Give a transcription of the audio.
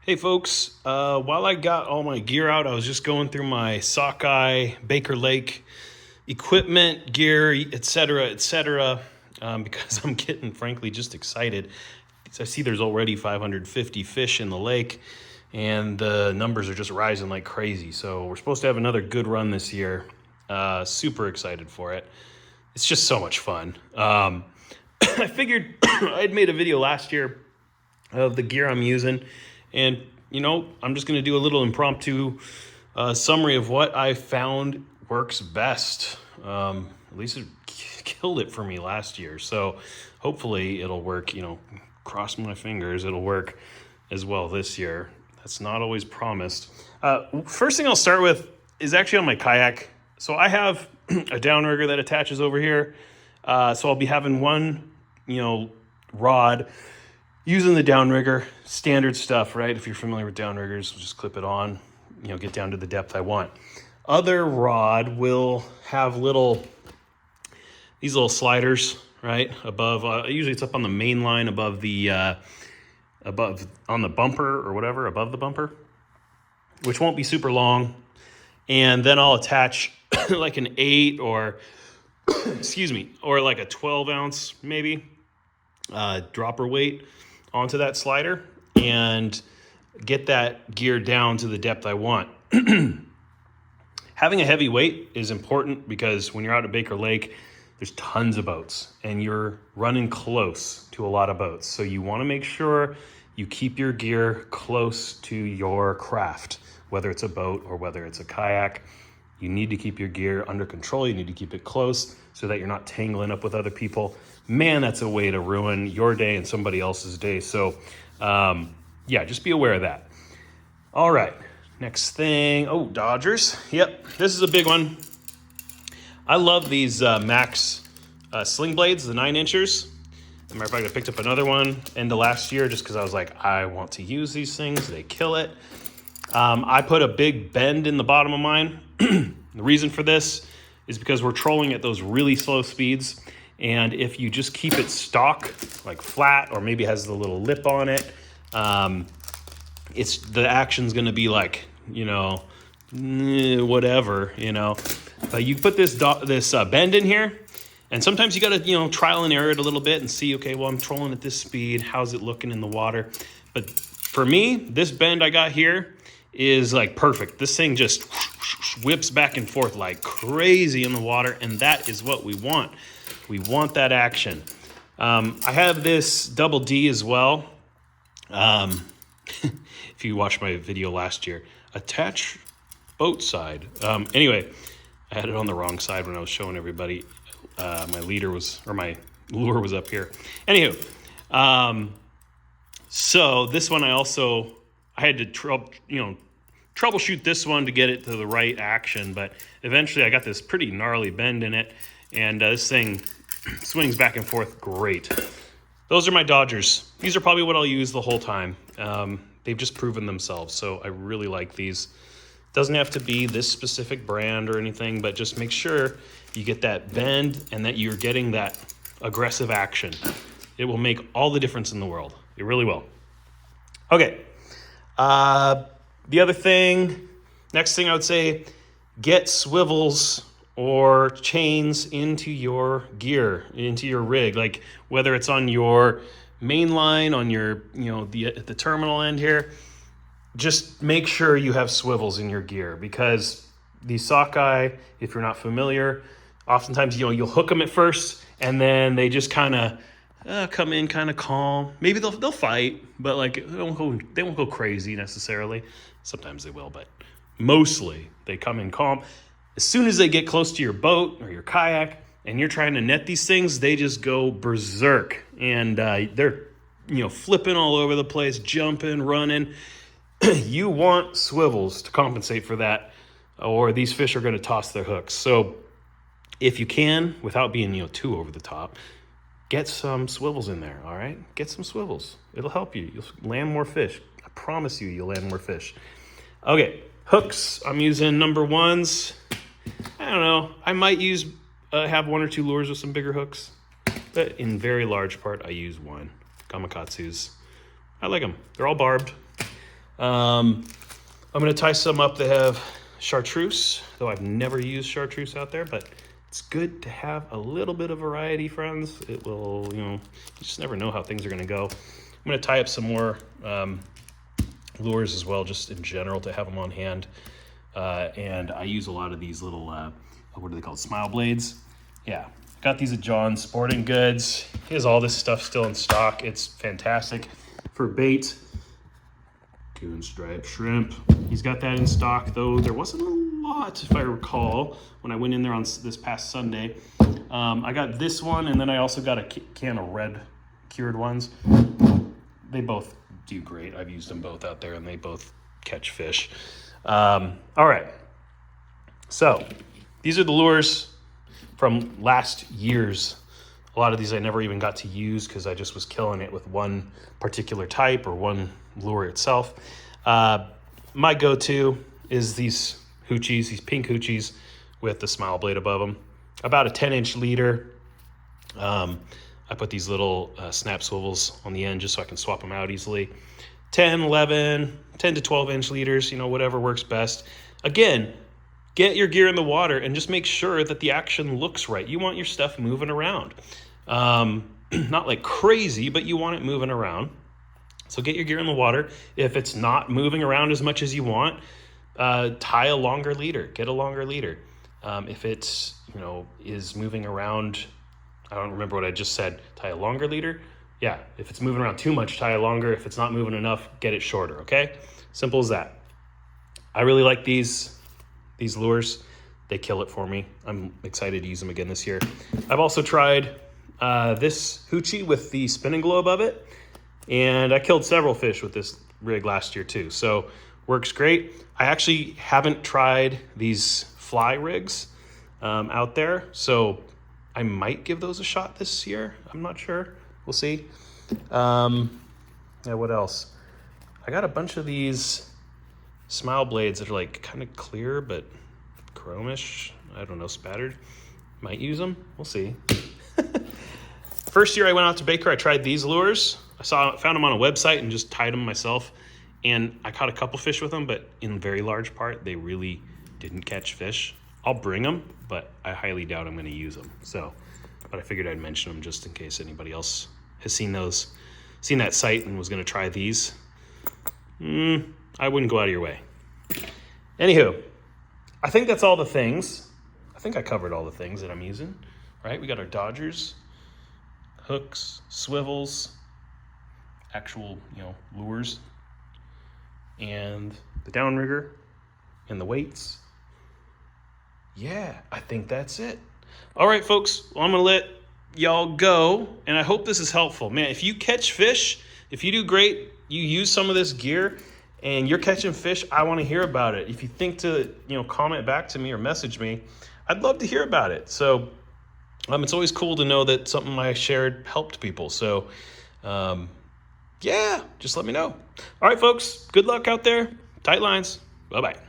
Hey folks, while I got all my gear out, I was just going through my Sockeye, Baker Lake equipment, gear, etc., because I'm getting, frankly, just excited. I see there's already 550 fish in the lake, and the numbers are just rising like crazy. So we're supposed to have another good run this year. Super excited for it. It's just so much fun. I figured I had made a video last year of the gear I'm using. And, I'm just going to do a little impromptu summary of what I found works best. At least it killed it for me last year. So hopefully it'll work, cross my fingers, it'll work as well this year. That's not always promised. First thing I'll start with is actually on my kayak. So I have a downrigger that attaches over here. So I'll be having one, rod using the downrigger, standard stuff, right? If you're familiar with downriggers, just clip it on, get down to the depth I want. Other rod will have these little sliders, right? Above, usually it's up on the main line above on the bumper or whatever, above the bumper, which won't be super long. And then I'll attach like an 8 or, or like a 12 ounce maybe, dropper weight onto that slider and get that gear down to the depth I want. Having a heavy weight is important because when you're out at Baker Lake, there's tons of boats and you're running close to a lot of boats. So you want to make sure you keep your gear close to your craft, whether it's a boat or whether it's a kayak. You need to keep your gear under control. You need to keep it close so that you're not tangling up with other people. Man, that's a way to ruin your day and somebody else's day. So, just be aware of that. All right, next thing. Oh, Dodgers. Yep, this is a big one. I love these Max sling blades, the 9-inchers. As a matter of fact, I picked up another one end of last year just because I was like, I want to use these things. They kill it. I put a big bend in the bottom of mine. The reason for this is because we're trolling at those really slow speeds. And if you just keep it stock, like flat, or maybe has the little lip on it, the action's going to be like, whatever, But you put this bend in here, and sometimes you got to, trial and error it a little bit and see, okay, well, I'm trolling at this speed. How's it looking in the water? But for me, this bend I got here is like perfect. This thing just whips back and forth like crazy in the water, and that is what we want. We want that action. I have this double D as well. If you watched my video last year, attach boat side. Anyway, I had it on the wrong side when I was showing everybody. My lure was up here. Anywho, so this one I had to troubleshoot this one to get it to the right action, but eventually I got this pretty gnarly bend in it, and this thing swings back and forth great. Those are my Dodgers. These are probably what I'll use the whole time. They've just proven themselves, so I really like these. Doesn't have to be this specific brand or anything, but just make sure you get that bend and that you're getting that aggressive action. It will make all the difference in the world. It really will. Okay. The other thing, next thing I would say, get swivels or chains into your gear, into your rig, like whether it's on your main line, on your, at the terminal end here, just make sure you have swivels in your gear, because these Sockeye, if you're not familiar, oftentimes, you'll hook them at first and then they just kind of come in kind of calm. Maybe they'll fight, but like they won't go crazy necessarily. Sometimes they will, but mostly they come in calm. As soon as they get close to your boat or your kayak and you're trying to net these things, they just go berserk, and they're flipping all over the place, jumping, running. You want swivels to compensate for that, or these fish are going to toss their hooks. So if you can, without being too over the top, get some swivels in there. All right, get some swivels. It'll help you. You'll land more fish. I promise you'll land more fish. Okay, hooks. I'm using number ones. I don't know. I might have 1 or 2 lures with some bigger hooks, but in very large part, I use one. Gamakatsus. I like them. They're all barbed. I'm going to tie some up that have chartreuse, though I've never used chartreuse out there, but it's good to have a little bit of variety, friends. It will, you just never know how things are going to go. I'm going to tie up some more lures as well, just in general, to have them on hand. And I use a lot of these little, what are they called? Smile blades. Yeah, got these at John's Sporting Goods. He has all this stuff still in stock. It's fantastic for bait. Coon stripe shrimp. He's got that in stock, though there wasn't a lot, if I recall, when I went in there on this past Sunday. I got this one, and then I also got a can of red cured ones. They both do great. I've used them both out there, and they both catch fish. All right. So these are the lures from last year's. A lot of these I never even got to use because I just was killing it with one particular type or one lure itself. My go-to is these hoochies, these pink hoochies with the smile blade above them. About a 10-inch leader. I put these little snap swivels on the end just so I can swap them out easily. 10, 11, 10 to 12-inch leaders, whatever works best. Again, get your gear in the water and just make sure that the action looks right. You want your stuff moving around. Not like crazy, but you want it moving around. So get your gear in the water. If it's not moving around as much as you want, tie a longer leader. Get a longer leader. If it's, is moving around, I don't remember what I just said, tie a longer leader. Yeah, if it's moving around too much, tie a longer. If it's not moving enough, get it shorter, okay? Simple as that. I really like these lures. They kill it for me. I'm excited to use them again this year. I've also tried this hoochie with the spinning globe of it, and I killed several fish with this rig last year too, so works great. I actually haven't tried these fly rigs out there, so I might give those a shot this year. I'm not sure. We'll see. Yeah, what else? I got a bunch of these smile blades that are like kind of clear but chromish. I don't know, spattered. Might use them. We'll see. First year I went out to Baker, I tried these lures. Found them on a website and just tied them myself. And I caught a couple fish with them, but in very large part, they really didn't catch fish. I'll bring them, but I highly doubt I'm going to use them. But I figured I'd mention them just in case anybody else has seen that site and was going to try these. I wouldn't go out of your way. Anywho, I think that's all the things. I think I covered all the things that I'm using, right? We got our Dodgers, hooks, swivels, actual, lures, and the downrigger, and the weights. Yeah, I think that's it. All right, folks, well, I'm going to let y'all go, and I hope this is helpful. Man, if you catch fish, if you do great, you use some of this gear, and you're catching fish, I want to hear about it. If you think to, comment back to me or message me, I'd love to hear about it. So it's always cool to know that something I shared helped people. So, yeah, just let me know. All right, folks, good luck out there. Tight lines. Bye-bye.